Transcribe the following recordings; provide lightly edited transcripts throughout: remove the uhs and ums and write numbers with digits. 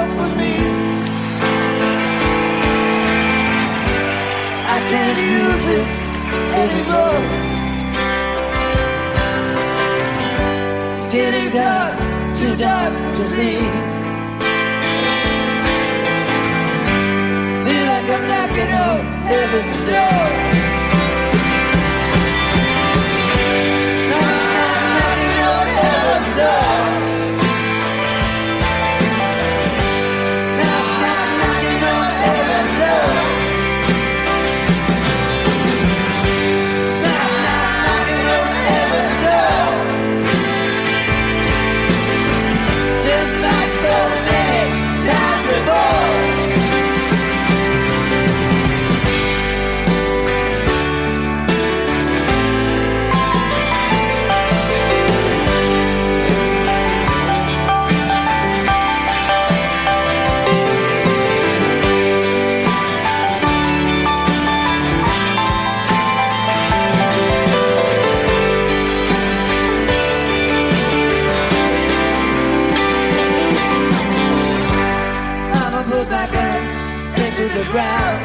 walk with me. I can't use it anymore. It's getting dark, too dark to see. Feel like I'm knocking on heaven's door. Knocking on heaven's door. Knocking on heaven's door. Knocking on heaven's door. Just like so many times before. I'ma put my gun into the ground,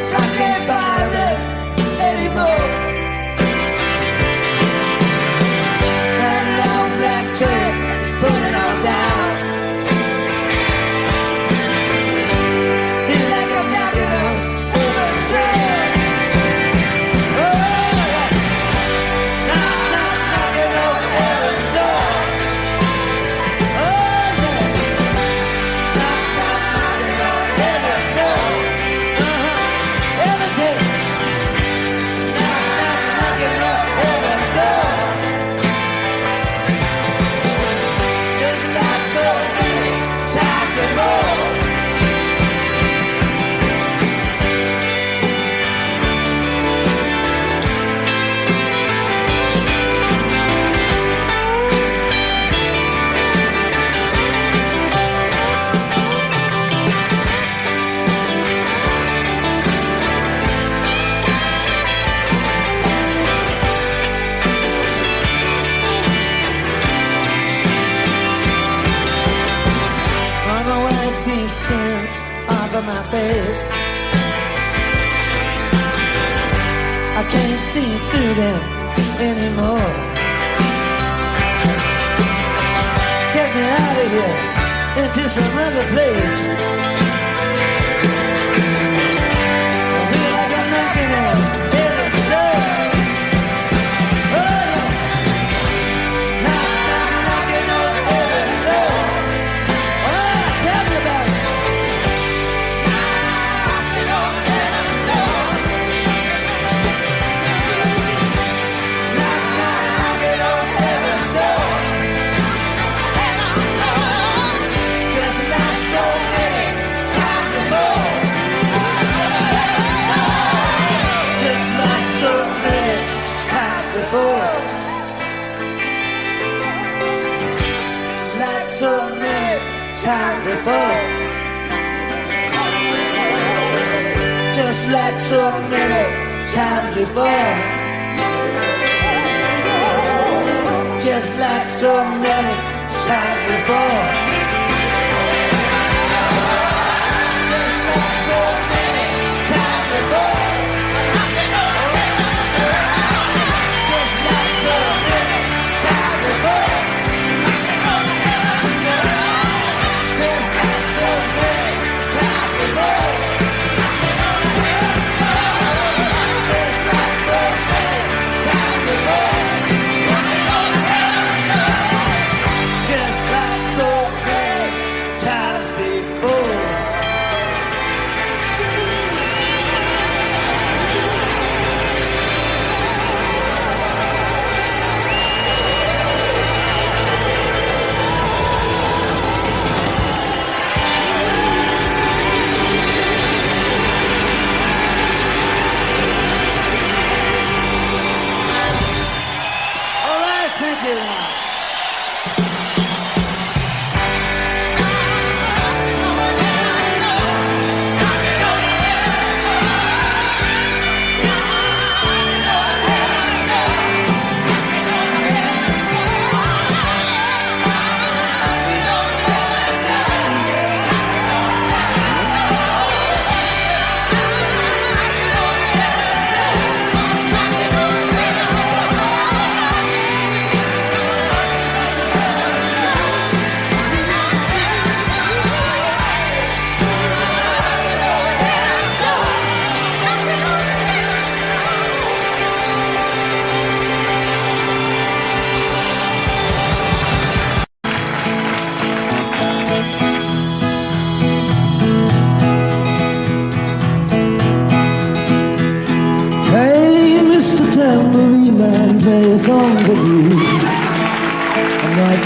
so I can't bother them anymore. That long black train is pulling on down. Feel like I'm knocking on heaven's door. Oh, yeah. Knocking on heaven's door. Oh, yeah. Knocking on heaven's door. Every day. Knocking on heaven's door. Just like so many times before. I'ma wipe these tears off of my face. I can't see through them anymore. Get me out of here into some other place. I feel like I'm knocking on heaven's door. Oh, yeah. Knocking on heaven's door. Oh, tell me about it. Knocking on heaven's door. Knocking on heaven's door. Just like so many times before. Just like so many times before. Like so many times before. Just like so many times before. Just like so many times before. Just like so many times before. Just like so many times before. Just like so many times before. Just like so many times before. Just like so many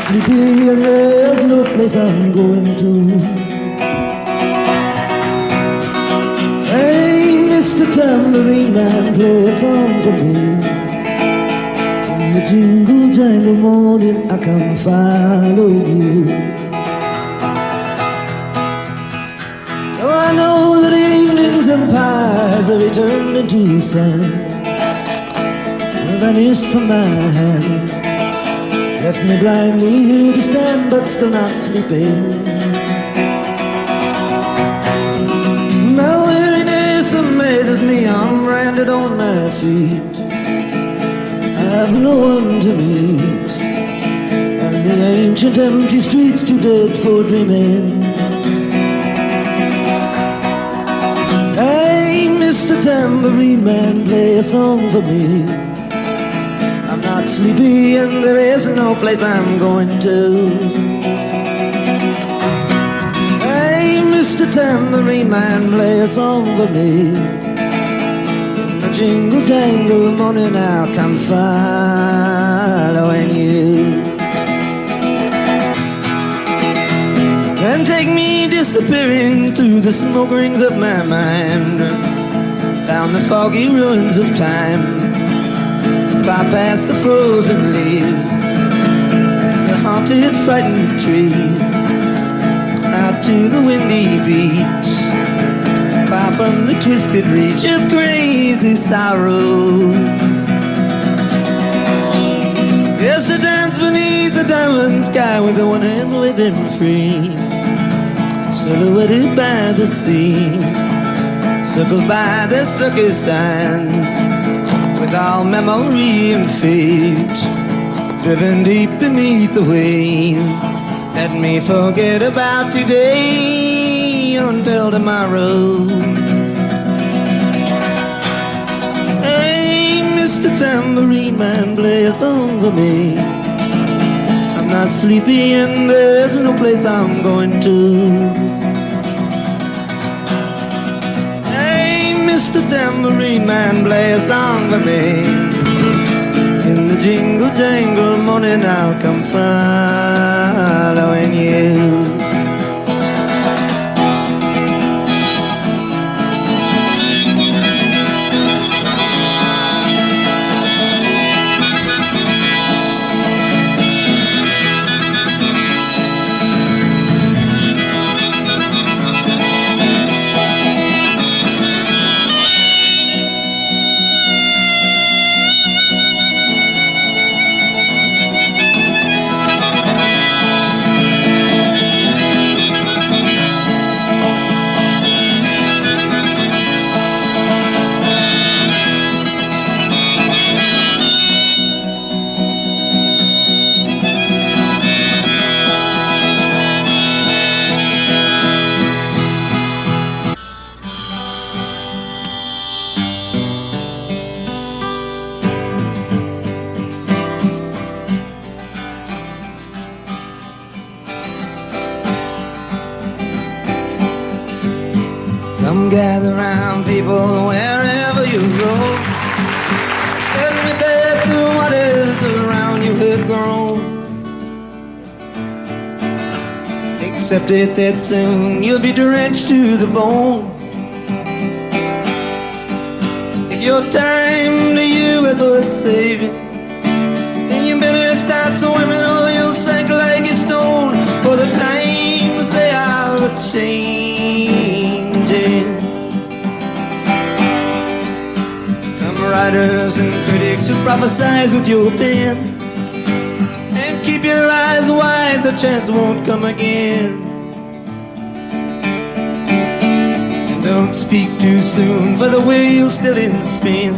sleepy and there's no place I'm going to. Hey, Mr. Tambourine Man, play a song for me. In the jingle jangle morning I come follow you. Oh, I know that evening's empires have returned into sand, vanished from my hand, left me blindly here to stand, but still not sleeping. My weariness amazes me, I'm branded on my feet. I have no one to meet, and the ancient empty streets too dead for dreaming. Hey, Mr. Tambourine Man, play a song for me. I'm not sleepy and there is no place I'm going to. Hey, Mr. Tambourine Man, play a song for me. In the jingle jangle morning I'll come following you. And take me disappearing through the smoke rings of my mind, down the foggy ruins of time, far past the frozen leaves, the haunted, frightened trees, out to the windy beach, far from the twisted reach of crazy sorrow. Yes, to dance beneath the diamond sky with the one hand waving free, silhouetted by the sea, circled by the circus signs, with all memory and fate, driven deep beneath the waves. Let me forget about today until tomorrow. Hey, Mr. Tambourine Man, play a song for me. I'm not sleepy and there's no place I'm going to. Mr. Tambourine Man, play a song for me. In the jingle jangle morning I'll come following you. Come gather round, people, wherever you go. Admit that the waters around you have grown. Accept it that soon you'll be drenched to the bone. If your time to you is worth saving, then you better start swimming or you'll sink like a stone. For the times they are changing. Come writers and critics who prophesize with your pen, and keep your eyes wide, the chance won't come again. And don't speak too soon, for the wheel's still in spin.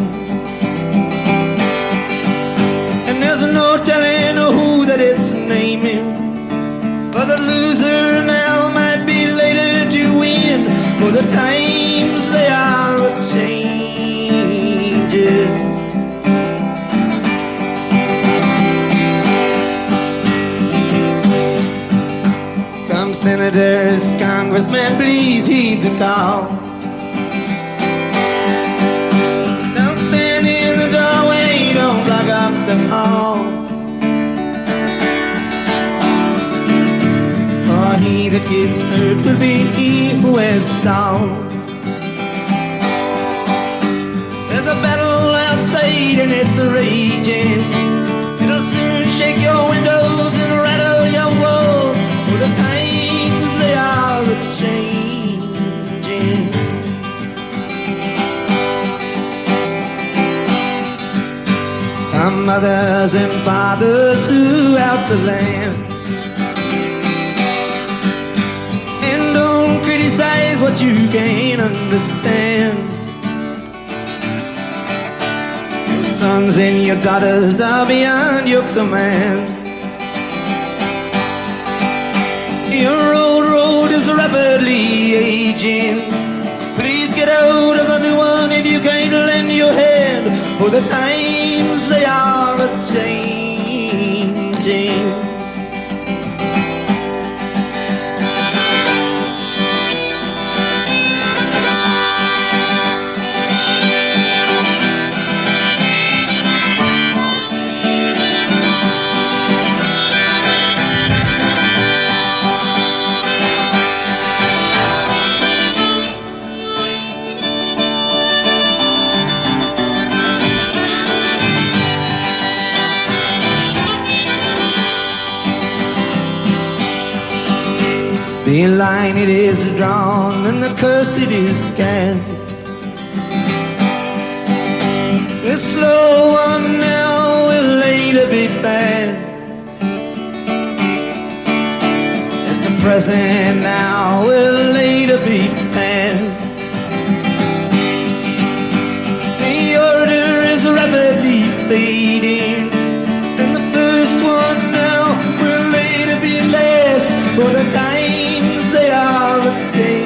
And there's no telling who that it's naming, for the loser now might be later to win. For the times they are a-changing. Come senators, congressmen, please heed the call. Don't stand in the doorway, don't block up the hall. he that gets hurt will be he who has stalled. There's a battle outside and it's raging. It'll soon shake your windows and rattle your walls. For the times they are a-changing. Our mothers and fathers throughout the land, and don't criticize what you can't understand. Your sons and your daughters are beyond your command. Your old road is rapidly aging. Please get out of the new one if you can't lend your hand, for the times they are a-changing. The line it is drawn and the curse it is cast. The slow one now will later be fast. As the present now will later be past. The order is rapidly fading, and the first one now will later be last. For the times they are a-changing.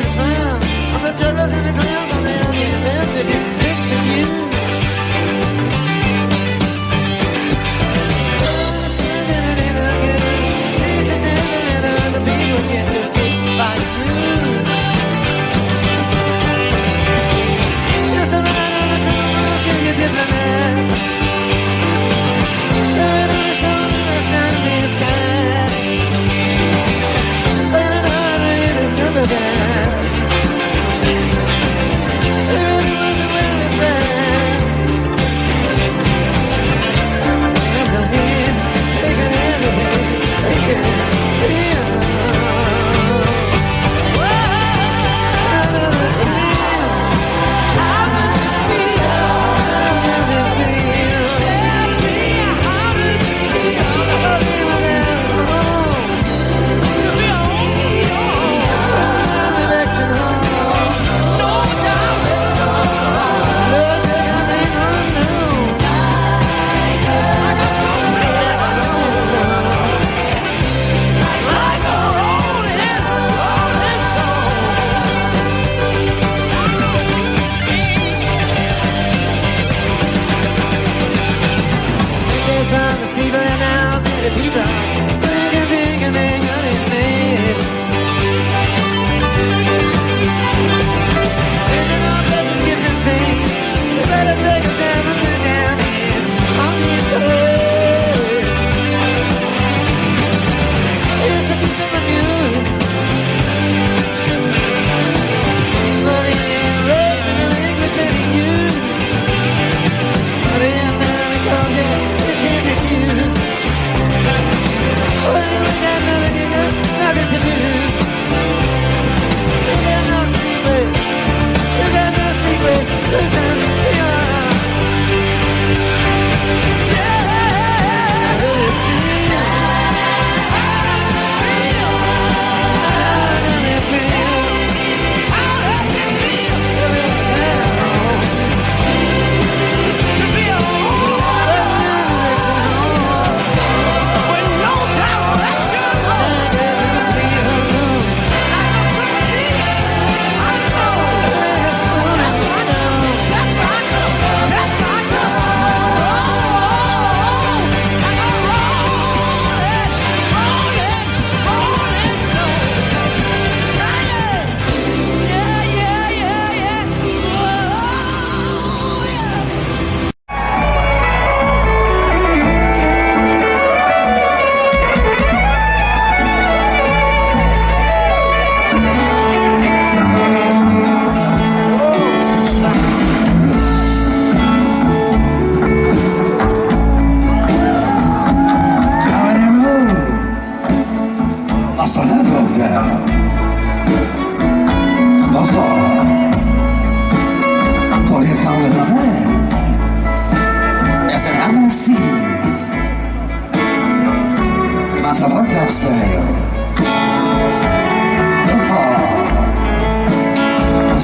the fun. I'm the jugglers and the clowns on the onion belt that you fix for you. The people get to a kick by you. Just a ride on the cruise, you're your diplomat. Living on the shoulder of Stanley's cat. Playing hard when you discover that it really wasn't well with that. Comes a hand, taking everything, taking it.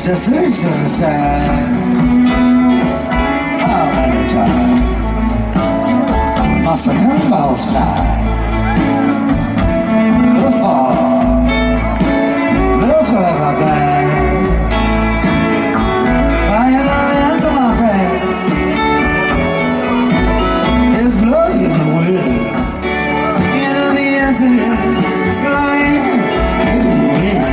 Just sleeps on the side. How many times must the handballs fly? The fall, look forever blind. Why you know the answer, my friend, is blowing in the wind. You know the answer is blowing in the wind.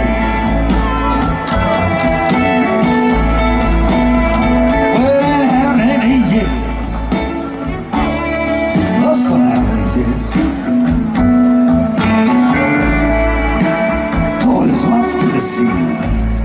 Cold as once to the sea.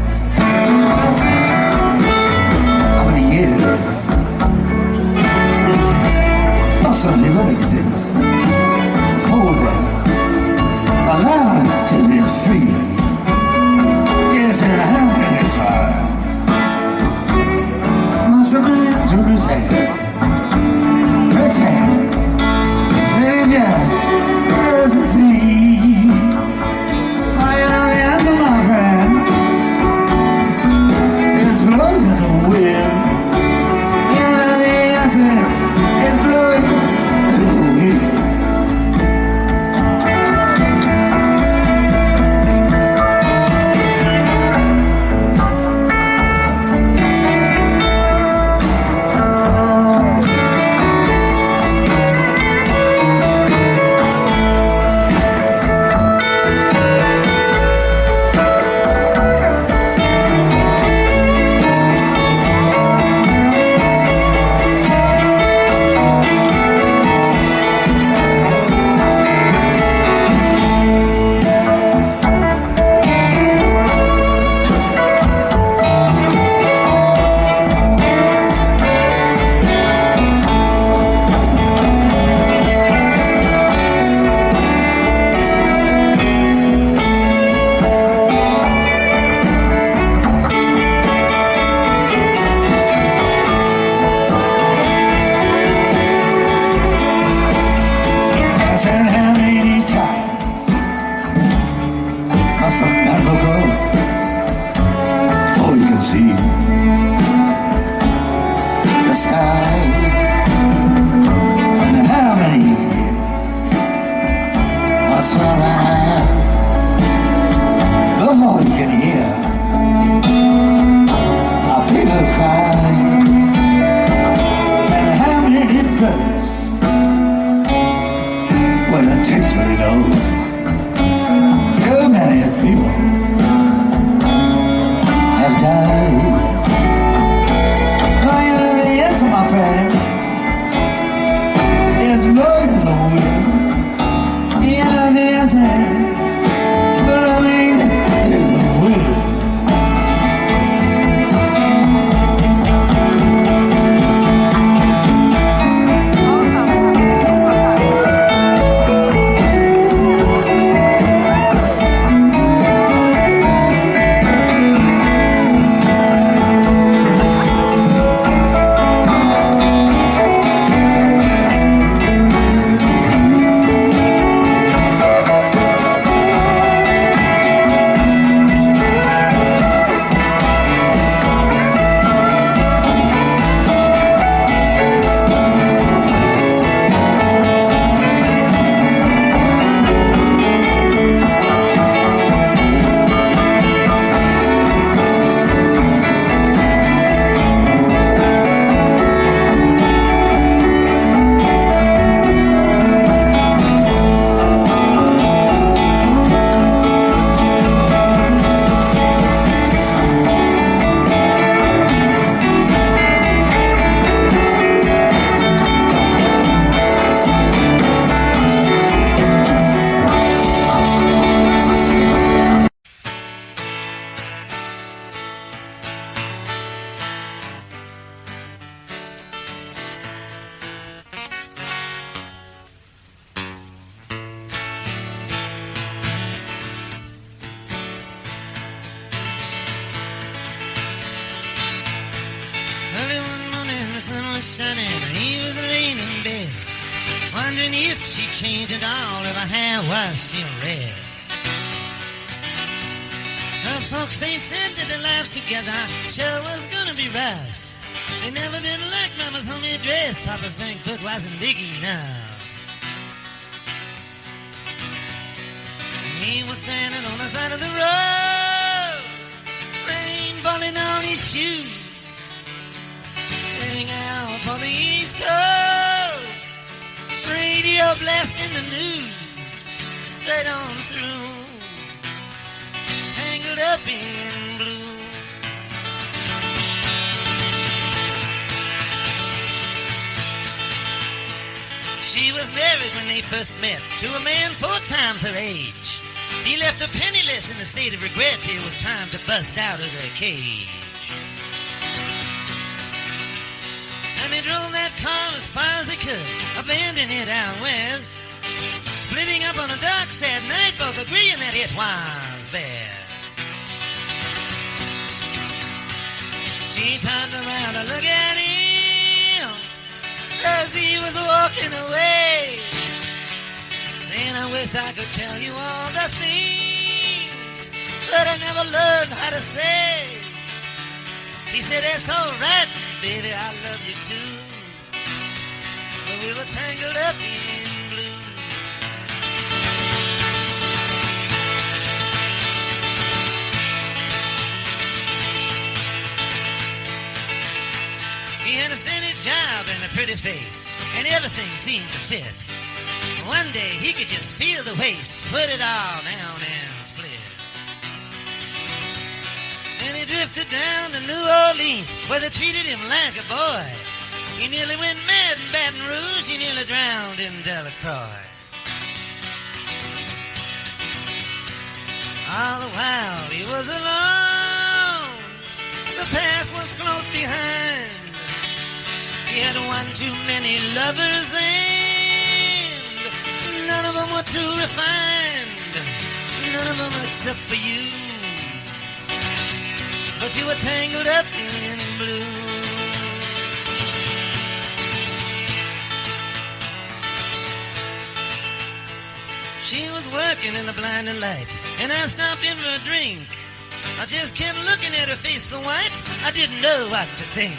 can see the sky. And how many must one have before you can hear our people cry? And how many different will it take till you know? Too many people have died. Well, you know the answer, my friend, is blowing the wind. You know the answer, blowing in the wind. Early one morning the sun was shining and he was laying in bed, wondering if she changed at all, if her hair was still red. Her folks, they said that their lives together sure was gonna be rough. They never did like Mama's homemade dress. Papa's bank book wasn't big enough. He was standing on the side of the road, rain falling on his shoes, heading out for the East Coast, radio blasting the news, straight on through, tangled up in blue. She was married when they first met to a man 4 times her age. He left her penniless in a state of regret. It was time to bust out of the cage. And they drove that car as far as they could, abandoning it out west, splitting up on the docks that night, both agreeing that it was best. She turned around to look at him as he was walking away, saying, I wish I could tell you all the things that I never learned how to say. He said, it's all right, baby, I love you too, but we were tangled up in blue. He had a steady job and a pretty face, and everything seemed to fit. One day he could just feel the waste, put it all down and split. And he drifted down to New Orleans, where they treated him like a boy. He nearly went mad in Baton Rouge, he nearly drowned in Delacroix. All the while he was alone, the past was close behind. He had one too many lovers and none of them were too refined, none of them except for you. But you were tangled up in blue. She was working in the blinding light, and I stopped in for a drink. I just kept looking at her face so white, I didn't know what to think.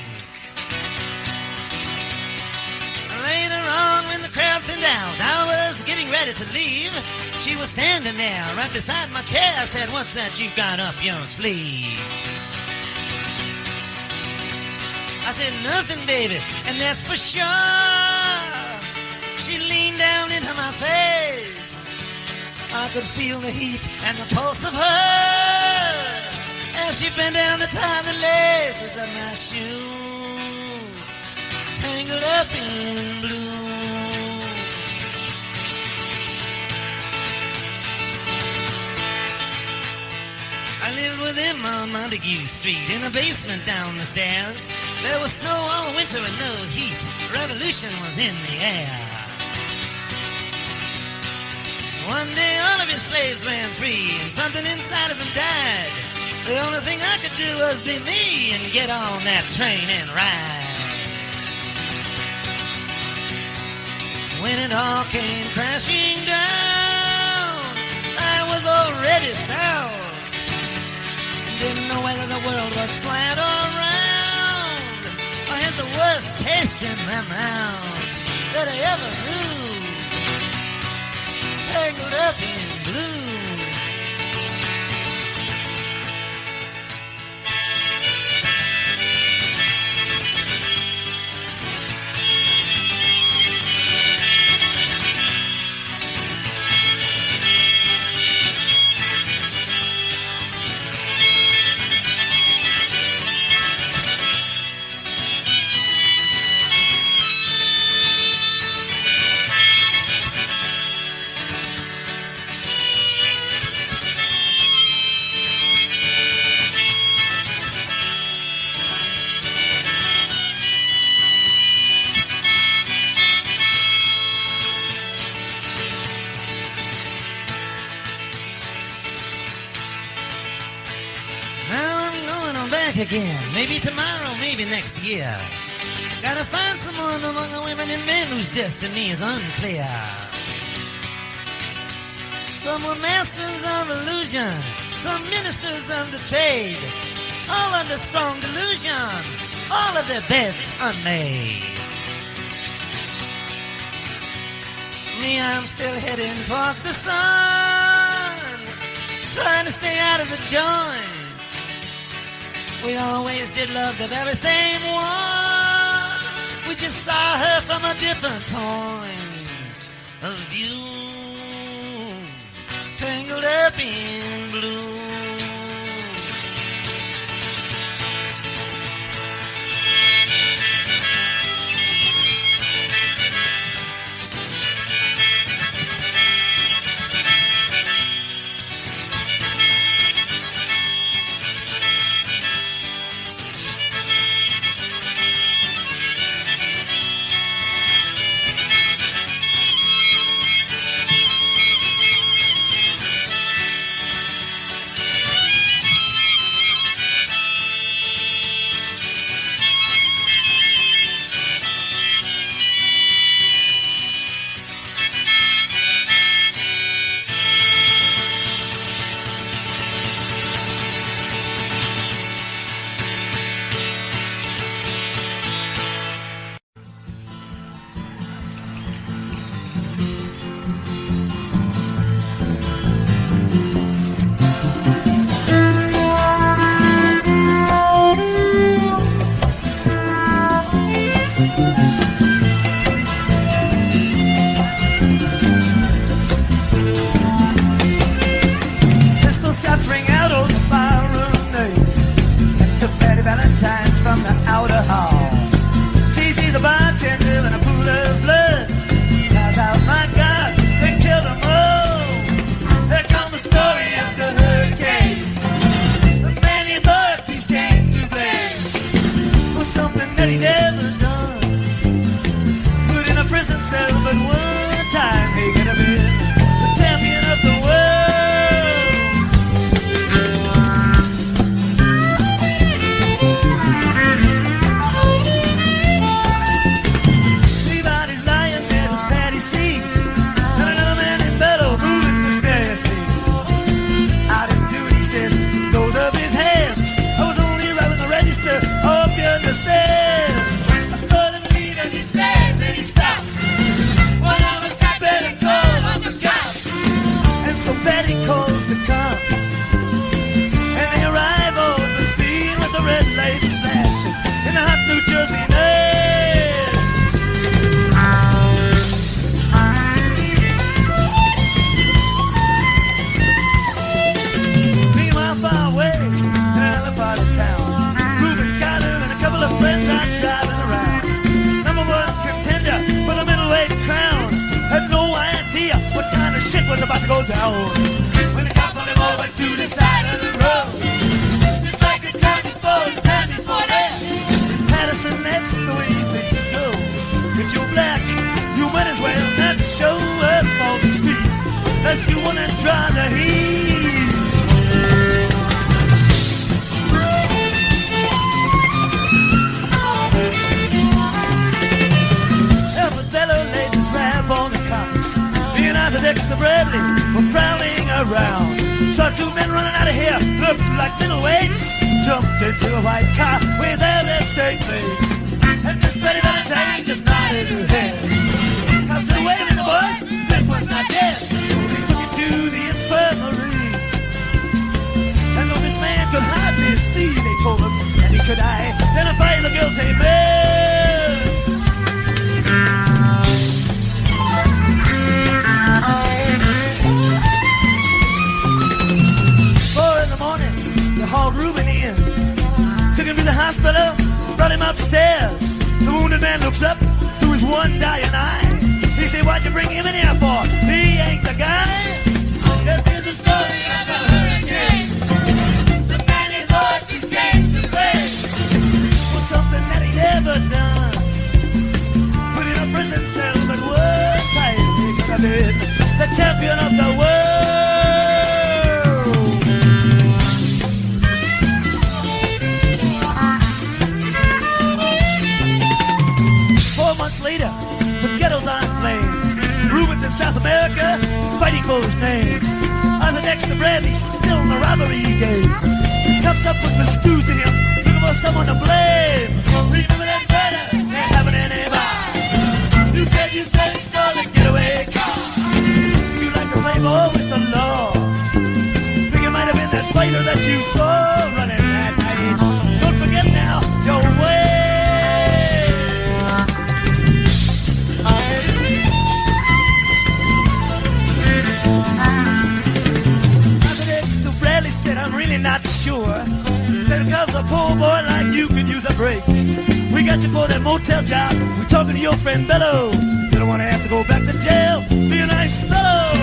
Later on, when the crowd thinned out, I was getting ready to leave. She was standing there right beside my chair. I said, "What's that you got up your sleeve?" I said, "Nothing, baby, and that's for sure." She leaned down into my face. I could feel the heat and the pulse of her as she bent down to tie the laces of my shoe, tangled up in blue. I lived with him on Montague Street in a basement down the stairs. There was snow all winter and no heat. Revolution was in the air. One day all of his slaves ran free and something inside of him died. The only thing I could do was be me and get on that train and ride. When it all came crashing down, I was already sound. Didn't know whether the world was flat or round. I had the worst taste in my mouth that I ever knew. Tangled up in blue. Again, maybe tomorrow, maybe next year. Gotta find someone among the women and men whose destiny is unclear. Some were masters of illusion, some ministers of the trade, all under strong delusion, all of their beds unmade. Me, I'm still heading towards the sun, trying to stay out of the joint. We always did love the very same one. We just saw her from a different point of view. Tangled up in blue. Those of his red lights flashing in the hot New Jersey night. Meanwhile, far away in another part of town, Reuben Carter and a couple of friends are driving around. Number one contender for the middleweight crown had no idea what kind of shit was about to go down. When the cop pulled him over to the side of the road, just like the time before that. Patterson, that's the way things go. If you're black, you might as well not show up on the streets unless you wanna draw the heat. Dexter Bradley were prowling around. Saw two men running out of here, looked like middleweights. Jumped into a white car with their red state plates. And Miss Betty Valentine just nodded her head. I said, wait a minute, boys, this one's not dead. They took him to the infirmary. And though this man could hardly see, they told him that he could identify the guilty man. 4 in the morning, they hauled Reuben in. Took him to the hospital, brought him upstairs. The wounded man looks up through his one dying eye. He said, why'd you bring him in here for? He ain't the guy. Here's the story of the hurricane. The man in Lord's escaped the rain. Was something that he'd ever done. Put in a prison cell, but one time he could have been the champion of the world. 4 months later, the ghetto's on flame. Reuben's in South America, fighting for his name. Arthur Dexter Bradley's still in the robbery game. Comes up with the screws to him, looking for someone to blame. Remember that murder? Ain't happening anymore. You said you saw the getaway car. You like to play ball with the law. Think it might have been that fighter that you saw running that night. Don't forget now, your way. Said, I'm really not sure. Said, because a poor boy like you could use a break. We got you for that motel job. We're talking to your friend Bello. You don't want to have to go back to jail. Be a nice fellow.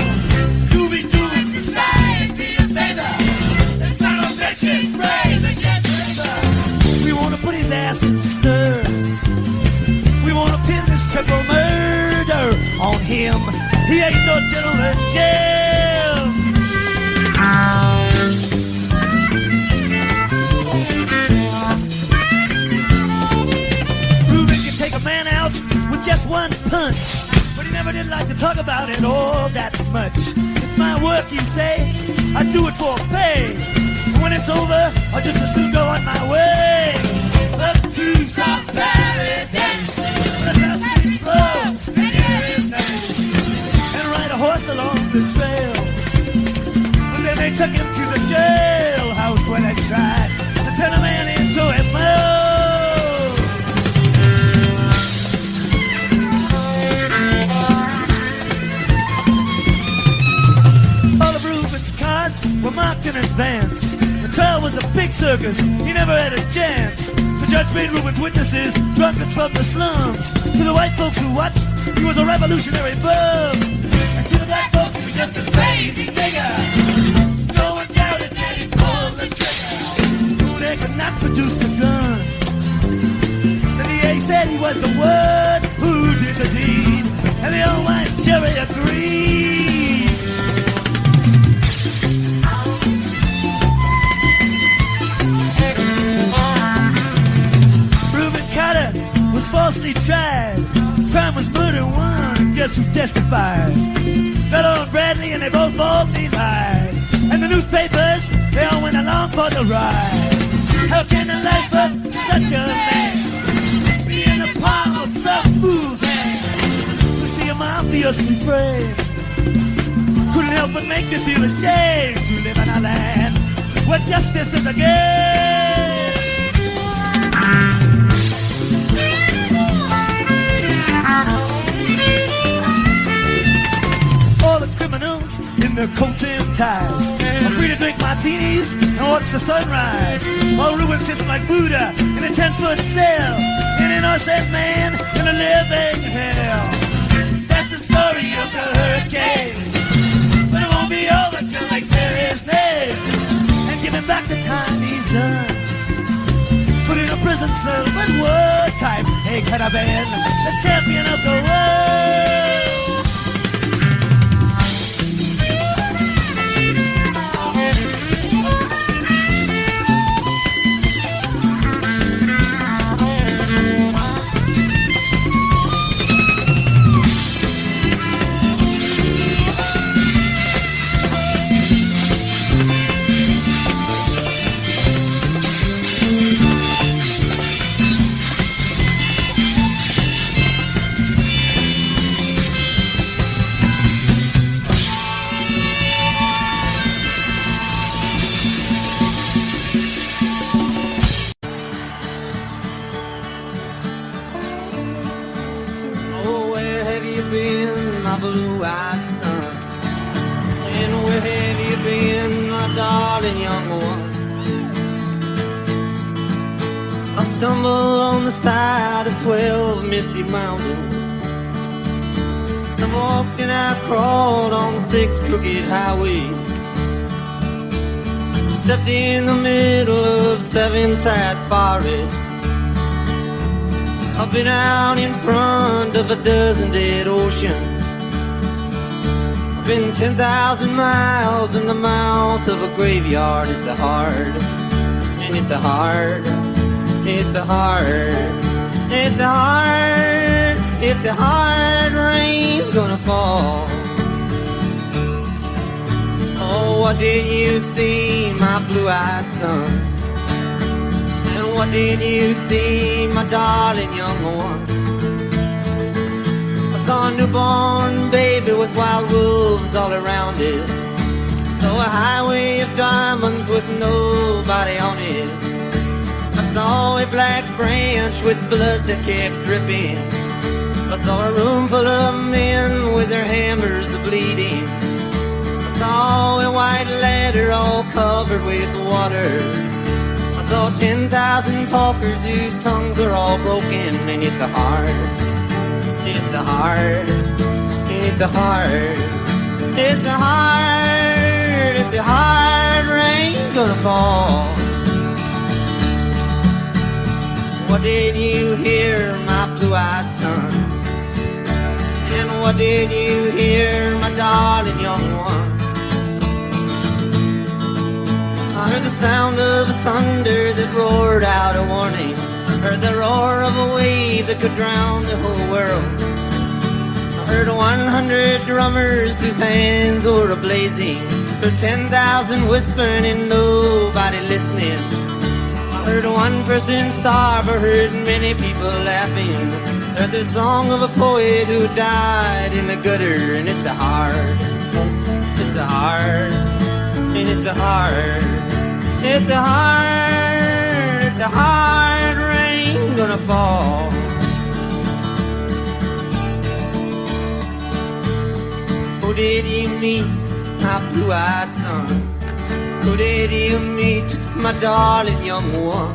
You be doing society a favor. And son of bitches, praise against river. We want to put his ass in stir. We want to pin this triple murder on him. He ain't no gentleman, Jim. Take a man out with just one punch, but he never did like to talk about it all that much. It's my work, you say, I do it for pay. And when it's over, I just as soon go on my way. Up to South Paradise, the South Street flow, and the air is nice. And ride a horse along the trail. But then they took him to the jailhouse where they tried to turn a man into a mole. Were marked in advance. The trial was a big circus. He never had a chance. The judge made Reuben's witnesses drunkards from the slums. To the white folks who watched, he was a revolutionary bum. And to the black folks, he was just a crazy nigger. No one doubted that he pulled the trigger. Who they could not produce the gun. The DA said he was the one who did the deed. And the old white jury agreed. Was falsely tried. Crime was murder one. Guess who testified? Bello and Bradley, and they both boldly lied. And the newspapers, they all went along for the ride. How can the life of such a man be in the palm of some fool's hand? To see him obviously brave couldn't help but make me feel ashamed to live in a land where justice is a game. ties. I'm free to drink martinis and watch the sunrise, while Ruben sits like Buddha in a 10-foot cell, an innocent man in a living hell. That's the story of the hurricane, but it won't be over till they clear his name and give him back the time he's done. Put in a prison cell, but what type? Hey, Canavan, the champion of the world. My blue-eyed son, and where have you been, my darling young one? I stumbled on the side of 12 misty mountains. I've walked and I've crawled on 6 crooked highways. Stepped in the middle of 7 sad forests. I've been out in front of a dozen dead oceans. Been 10,000 miles in the mouth of a graveyard. It's a hard, and it's a hard, it's a hard, it's a hard, it's a hard rain's gonna fall. Oh, what did you see, my blue-eyed son? And what did you see, my darling young one? I saw a newborn baby with wild wolves all around it. Saw a highway of diamonds with nobody on it. I saw a black branch with blood that kept dripping. I saw a room full of men with their hammers bleeding. I saw a white ladder all covered with water. I saw 10,000 talkers whose tongues are all broken. And it's a hard, it's a hard, it's a hard, it's a hard, it's a hard rain gonna fall. What did you hear, my blue-eyed son? And what did you hear, my darling young one? I heard the sound of thunder that roared out a warning. Heard the roar of a wave that could drown the whole world. I heard 100 drummers whose hands were a-blazing. Heard 10,000 whispering and nobody listening. I heard one person starve, I heard many people laughing. Heard the song of a poet who died in the gutter. And it's a hard, it's a hard, and it's a hard, it's a hard, it's a hard rain gonna fall. Who did you meet, my blue-eyed son? Who did you meet, my darling young one?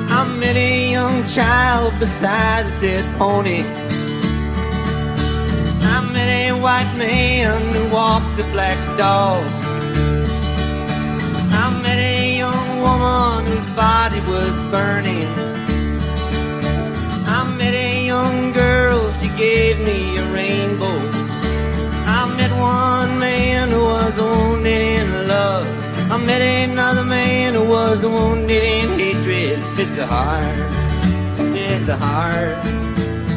I met a young child beside a dead pony. I met a white man who walked a black dog. I met a young woman whose body was burning. I met a young girl, she gave me a rainbow. I met one man who was wounded in love. I met another man who was wounded in hatred. It's a hard, it's a hard,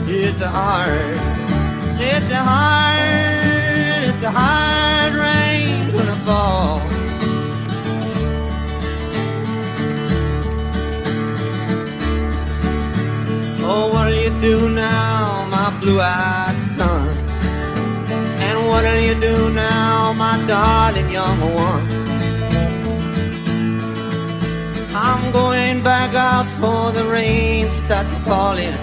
it's a hard, it's a hard, it's a hard rain gonna fall. Oh, what'll you do now, my blue-eyed son? And what'll you do now, my darling young one? I'm going back out for the rain starts falling.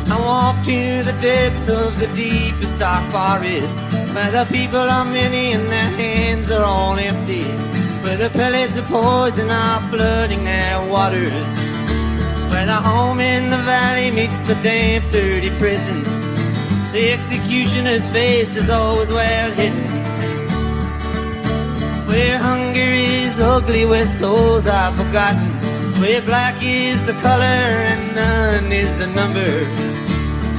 I walk to the depths of the deepest dark forest. where the people are many and their hands are all empty, where the pellets of poison are flooding their waters, where the home in the valley meets the damp, dirty prison. The executioner's face is always well hidden, where hunger is ugly, where souls are forgotten, where black is the color and none is the number.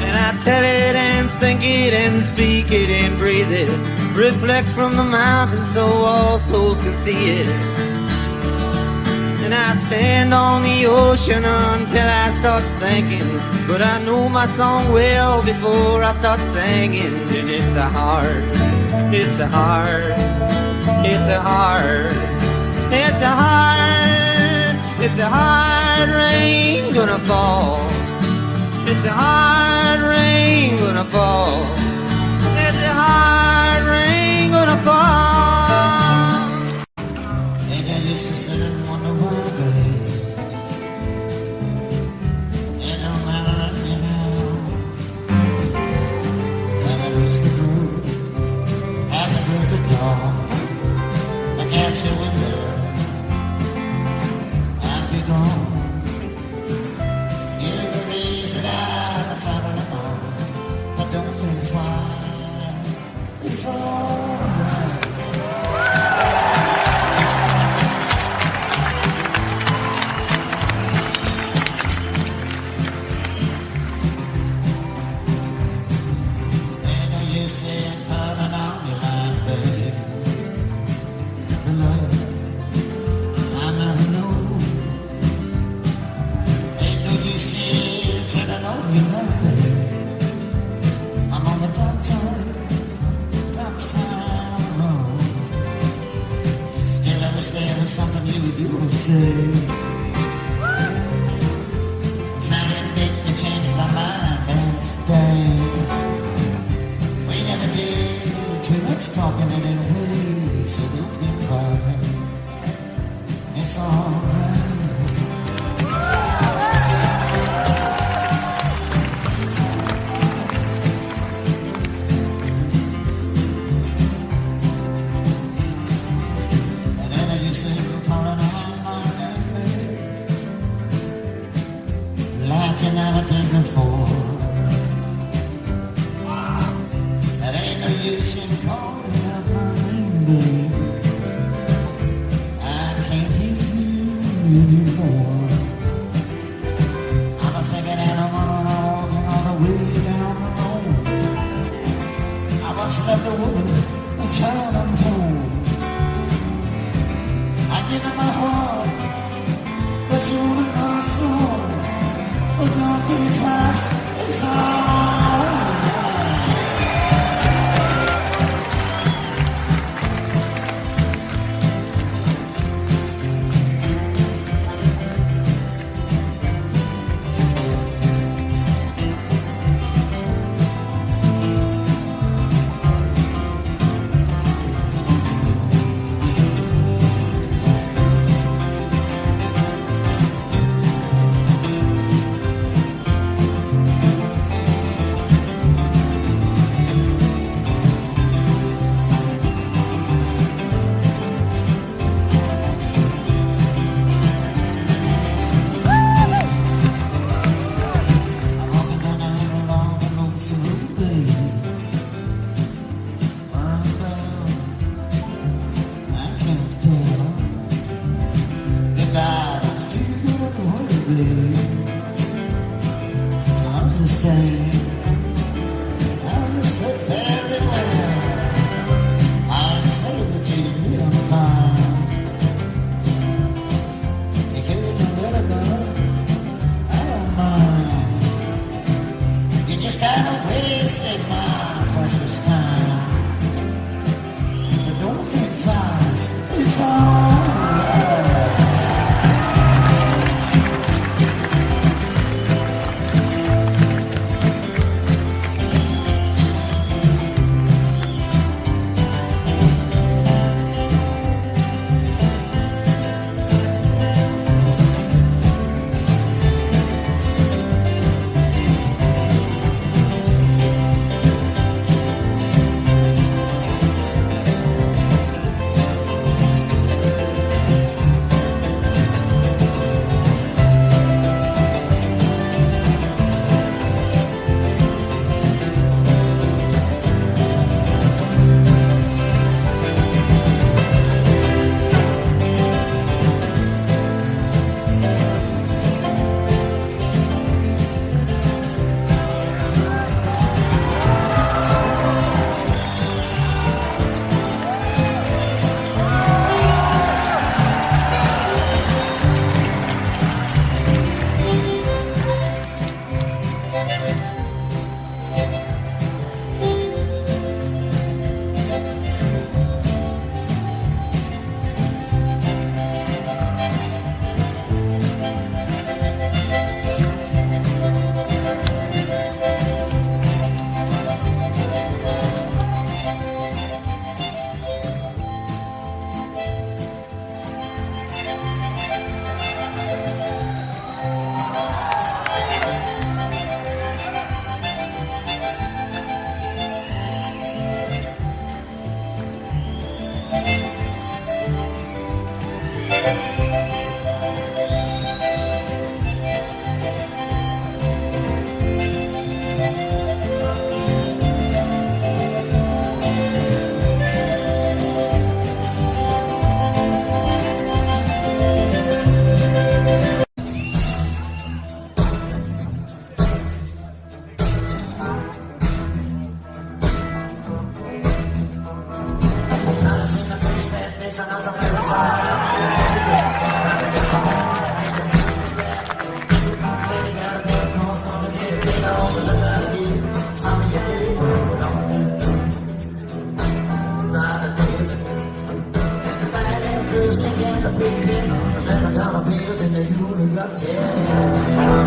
And I tell it and think it and speak it and breathe it, reflect from the mountains so all souls can see it. And I stand on the ocean until I start sinking, but I know my song well before I start singing. And it's a hard, it's a hard, it's a hard, it's a hard, it's a hard rain gonna fall. It's a hard rain gonna fall. It's a hard rain gonna fall. And I used to sit and wonder why, babe. It don't matter, you know. And I used to go at the break of dawn. I catch you in there. I'd be gone. You're the reason I'm traveling on. But don't think twice. It's alright. And you say I'm turning on your line, babe. The love I never know. Ain't no use in turning on your line, babe. I'm on the dark side of the road. Still I wish there was something you would do or say. Try and make me change my mind and stay. We never did too much talking anyway, so don't get quiet. It's alright. And then you say you're calling on my name, like you never did before. That ain't no use in calling out my name, babe. I can't hear you anymore. I'm a thinking animal and I'm walking all the way down the road. I once loved a woman, a child untold. I give her my heart, but you wanna know soul. But don't think twice, it's alright. ton of pills in the unit got 10.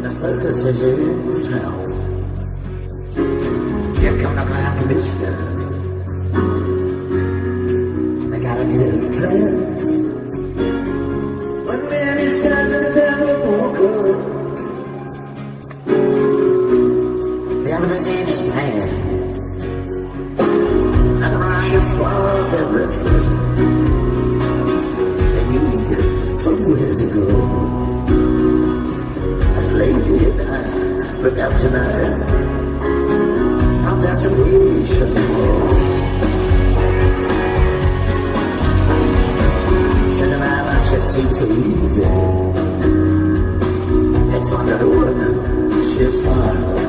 The circus is in town. Here come the Prime Commissioner. They gotta get dressed. But when it's time to tell the walker, the elephant's in his pan. And the riot squad, they're restless. They need somewhere to go. Lady and I look out tonight from desolation. Cinema life just seems so easy. Takes one to the wood, she smiles.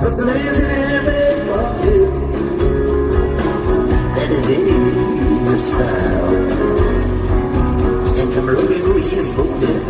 Puts the ladies in every pocket. And it ain't her style. And come looking who he's moving.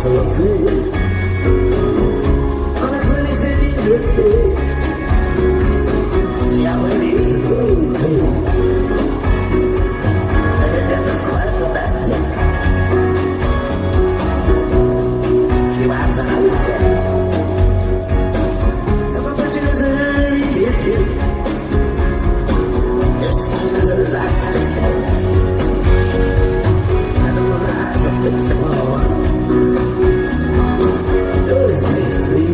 so free. On the 22nd birthday, she already is a grown girl. So her death is quite romantic. She wipes her eye with death. The profession is a very kitchen. As soon as her life has death. Fix the ball. Always make me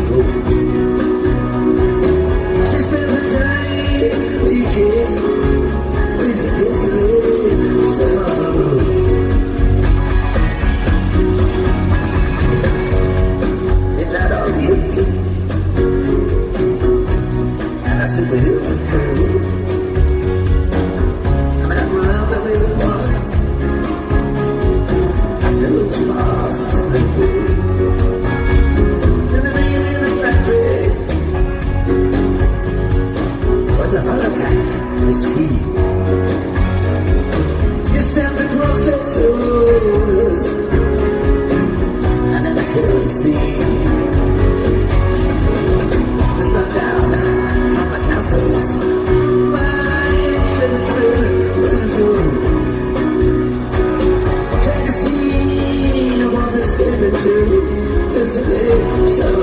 go. She spends the time weekend with a disciplined sorrow. Midnight on the 18th, and I sit with him and her. Coming up around the way with one. The heart attack is free. You stand across their shoulders and then I hear a scene. It's not down from the castles. Why shouldn't will go? Check the scene I want to skip into. It's a big show.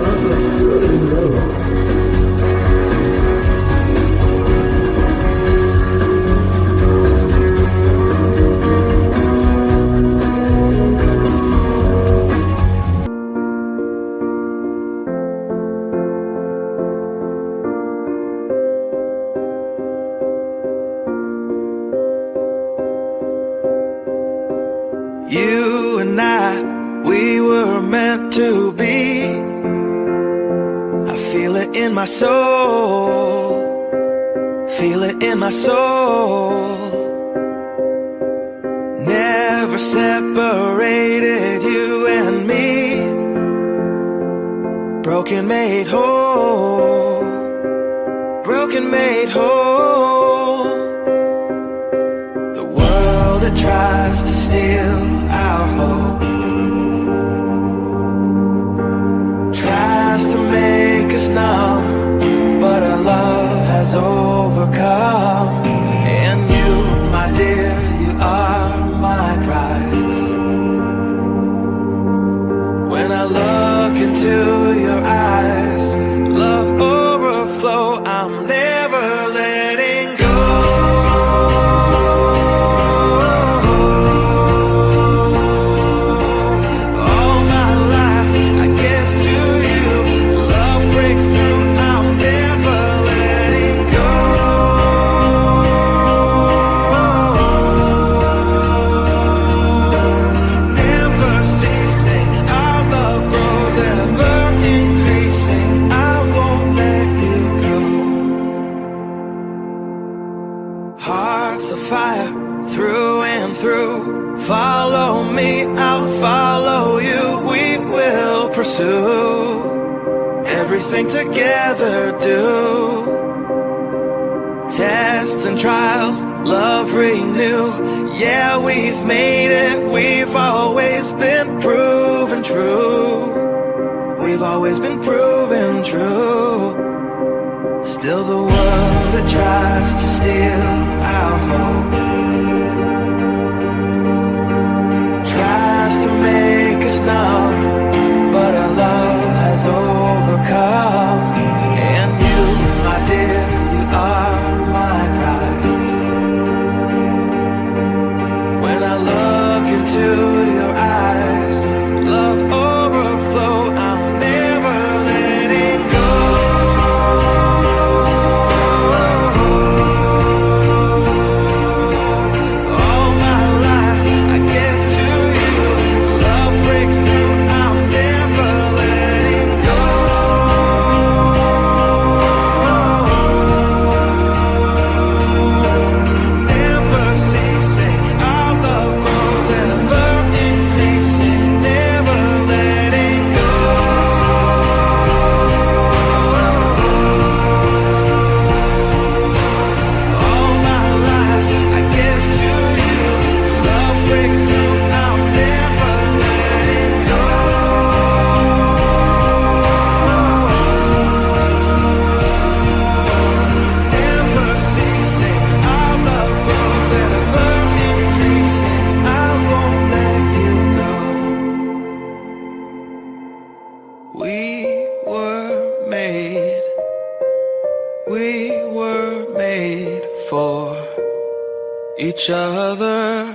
You and I, we were meant to be. I feel it in my soul. Feel it in my soul. Never separated, you and me. Broken made whole. Broken made whole. The world that tries to steal our hope tries to make us numb, but our love has overcome. And you, my dear, you are my prize. When I look into your eyes, love overflow, I'm never letting go. Hearts of fire through and through. Follow me, I'll follow you. We will pursue everything together, do tests and trials, love renew. Yeah, we've made it, we've always been proven true. We've always been proven true. Still the world that tries to steal our hope tries to make us numb, but our love has overcome. And you, my dear, you are my prize. When I look into your eyes, love overflow, I'm never letting go. each other.